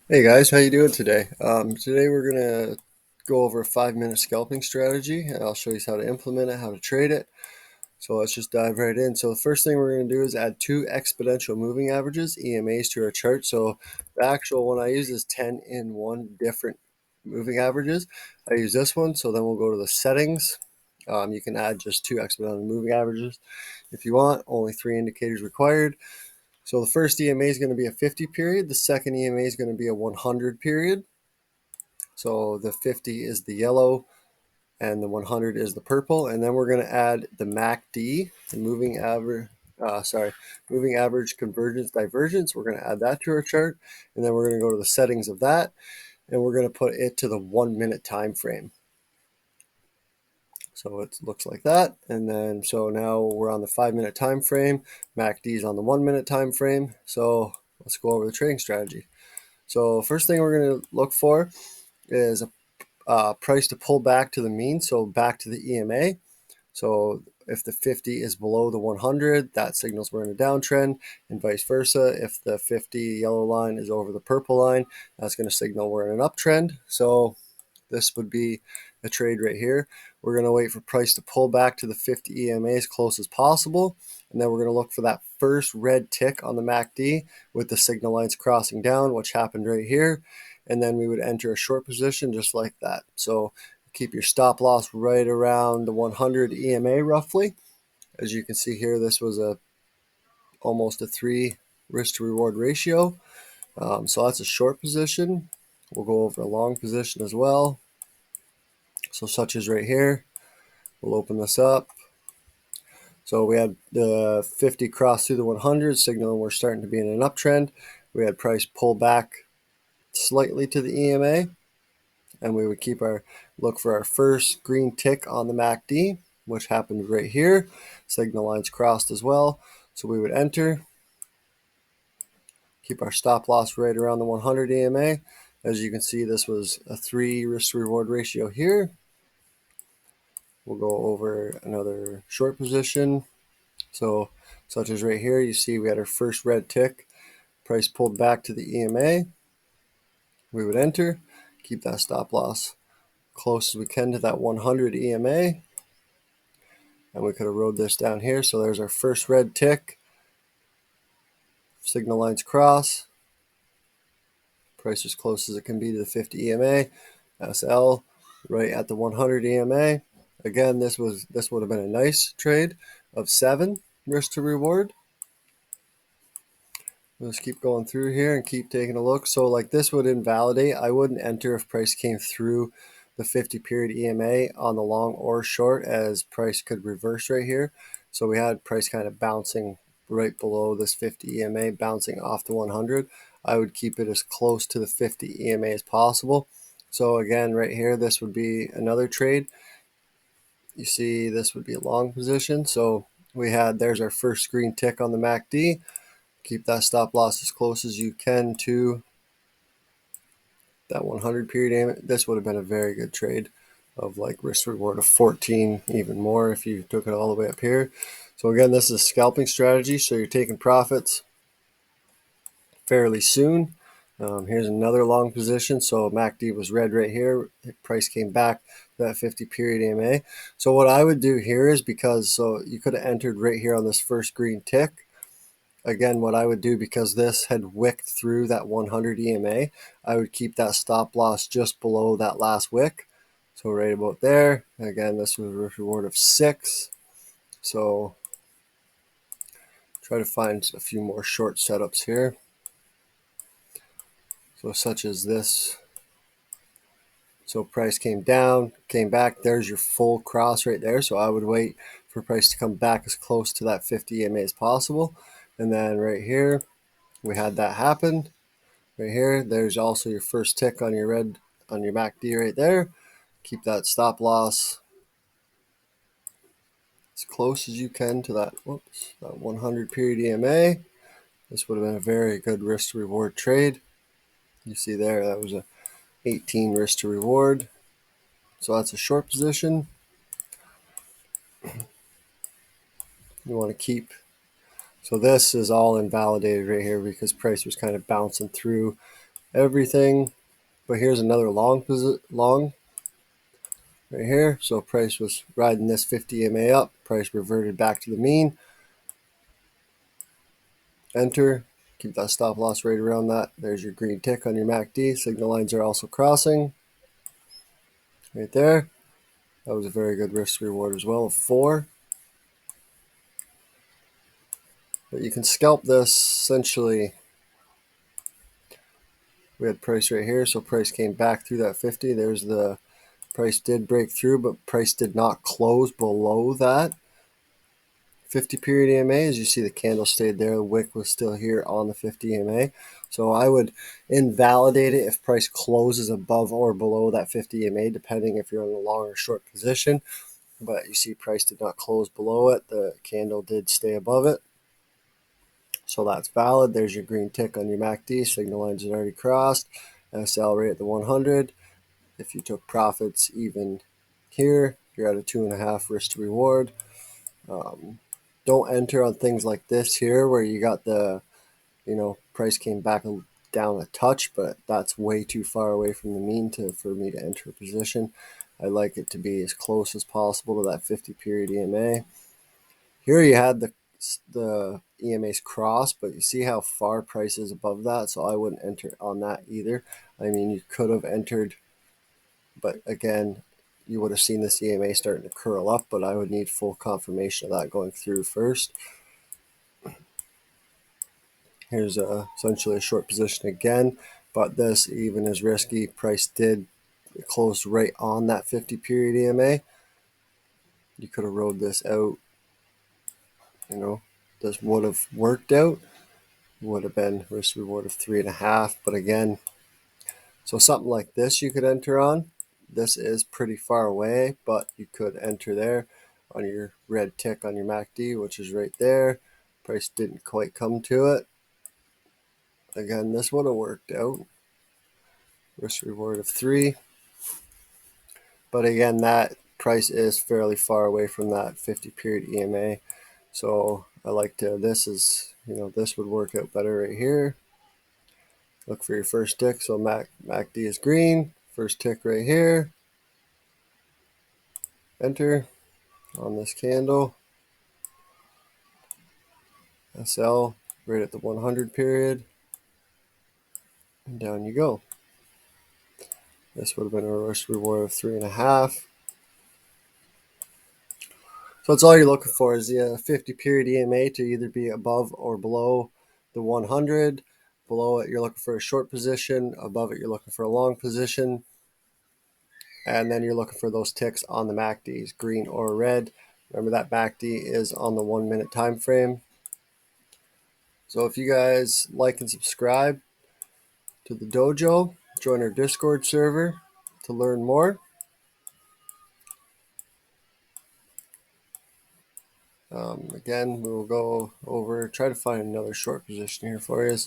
Hey guys, how you doing today? Today we're gonna go over a 5-minute scalping strategy, and I'll show you how to implement it, how to trade it. So let's just dive right in. So the first thing we're gonna do is add two exponential moving averages (EMAs) to our chart. So the actual one I use is 10 in one different moving averages. I use this one. So then we'll go to the settings. You can add just two exponential moving averages if you want. Only three indicators required. So the first EMA is going to be a 50 period. The second EMA is going to be a 100 period. So the 50 is the yellow and the 100 is the purple. And then we're going to add the MACD, the moving average convergence divergence. We're going to add that to our chart. And then we're going to go to the settings of that. And we're going to put it to the 1 minute time frame. So it looks like that. And then, so now we're on the 5 minute time frame. MACD is on the 1 minute time frame. So let's go over the trading strategy. So first thing we're going to look for is a price to pull back to the mean, so back to the EMA. So if the 50 is below the 100, that signals we're in a downtrend, and vice versa. If the 50 yellow line is over the purple line, that's going to signal we're in an uptrend. So this would be a trade right here. We're going to wait for price to pull back to the 50 EMA as close as possible. And then we're going to look for that first red tick on the MACD with the signal lines crossing down, which happened right here. And then we would enter a short position just like that. So keep your stop loss right around the 100 EMA roughly. As you can see here, this was almost a 3 risk to reward ratio. So that's a short position. We'll go over a long position as well. So such as right here, we'll open this up. So we had the 50 cross through the 100, signaling we're starting to be in an uptrend. We had price pull back slightly to the EMA, and we would keep our look for our first green tick on the MACD, which happened right here. Signal lines crossed as well. So we would enter, keep our stop loss right around the 100 EMA. As you can see, this was a 3 risk to reward ratio here. We'll go over another short position. So such as right here, you see we had our first red tick. Price pulled back to the EMA. We would enter, keep that stop loss close as we can to that 100 EMA. And we could have rode this down here. So there's our first red tick. Signal lines cross. Price as close as it can be to the 50 EMA. SL right at the 100 EMA. Again, this would have been a nice trade of 7 risk to reward. Let's keep going through here and keep taking a look. So like this would invalidate. I wouldn't enter if price came through the 50 period EMA on the long or short, as price could reverse right here. So we had price kind of bouncing right below this 50 EMA, bouncing off the 100. I would keep it as close to the 50 EMA as possible. So again, right here, this would be another trade. You see, this would be a long position. So we had, there's our first green tick on the MACD. Keep that stop loss as close as you can to that 100 period aim. This would have been a very good trade of like risk reward of 14, even more if you took it all the way up here. So again, this is a scalping strategy. So you're taking profits fairly soon. Here's another long position. So MACD was red right here. Price came back to that 50 period EMA. So what I would do here is, because so you could have entered right here on this first green tick. Again, what I would do, because this had wicked through that 100 EMA, I would keep that stop loss just below that last wick. So right about there. Again, this was a reward of 6. So try to find a few more short setups here. So such as this. So price came down, came back. There's your full cross right there. So I would wait for price to come back as close to that 50 EMA as possible. And then right here, we had that happen. Right here, there's also your first tick on your MACD right there. Keep that stop loss as close as you can to that 100 period EMA. This would have been a very good risk to reward trade. You see there, that was a 18 risk to reward. So that's a short position. You want to keep. So this is all invalidated right here because price was kind of bouncing through everything. But here's another long right here. So price was riding this 50 EMA up. Price reverted back to the mean. Enter. Keep that stop loss right around that. There's your green tick on your MACD. Signal lines are also crossing right there. That was a very good risk reward as well of 4. But you can scalp this essentially. We had price right here, so price came back through that 50. There's the price did break through, but price did not close below that 50 period EMA. As you see, the candle stayed there. The wick was still here on the 50 EMA. So I would invalidate it if price closes above or below that 50 EMA, depending if you're in a long or short position. But you see price did not close below it. The candle did stay above it. So that's valid. There's your green tick on your MACD. Signal lines had already crossed. SL rate at the 100. If you took profits even here, you're at a 2.5 risk to reward. Don't enter on things like this here where you got the, price came back down a touch, but that's way too far away from the mean for me to enter a position. I like it to be as close as possible to that 50 period EMA. Here you had the EMA's cross, but you see how far price is above that, so I wouldn't enter on that either. I mean, you could have entered, but again, you would have seen this EMA starting to curl up, but I would need full confirmation of that going through first. Here's essentially a short position again, but this even is risky. Price did close right on that 50 period EMA. You could have rode this out. This would have worked out. Would have been risk reward of 3.5. But again, so something like this you could enter on. This is pretty far away, but you could enter there on your red tick on your MACD, which is right there. Price didn't quite come to it. Again, this would have worked out. Risk reward of 3. But again, that price is fairly far away from that 50 period EMA. So I like to, this would work out better right here. Look for your first tick. So MACD is green. First tick right here. Enter on this candle. SL right at the 100 period. And down you go. This would have been a risk reward of 3.5. So that's all you're looking for is the 50 period EMA to either be above or below the 100. Below it, you're looking for a short position. Above it, you're looking for a long position. And then you're looking for those ticks on the MACDs, green or red. Remember that MACD is on the 1 minute time frame. So if you guys like and subscribe to the dojo, join our Discord server to learn more. Again, we will go over, try to find another short position here for you.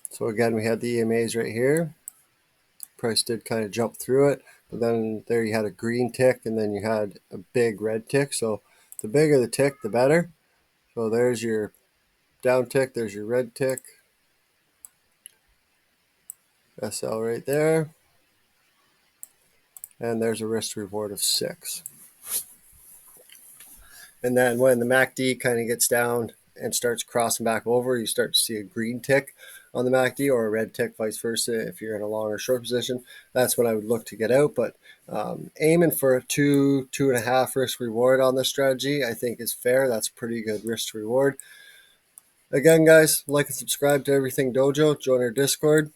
So again, we had the EMAs right here. Price did kind of jump through it, but then there you had a green tick and then you had a big red tick. So the bigger the tick, the better. So there's your down tick, there's your red tick. SL right there. And there's a risk reward of 6. And then when the MACD kind of gets down and starts crossing back over, you start to see a green tick on the MACD or a red tick, vice versa. If you're in a long or short position, that's when I would look to get out. But aiming for a 2.5 risk reward on this strategy, I think is fair. That's pretty good risk to reward. Again, guys, like and subscribe to Everything Dojo. Join our Discord.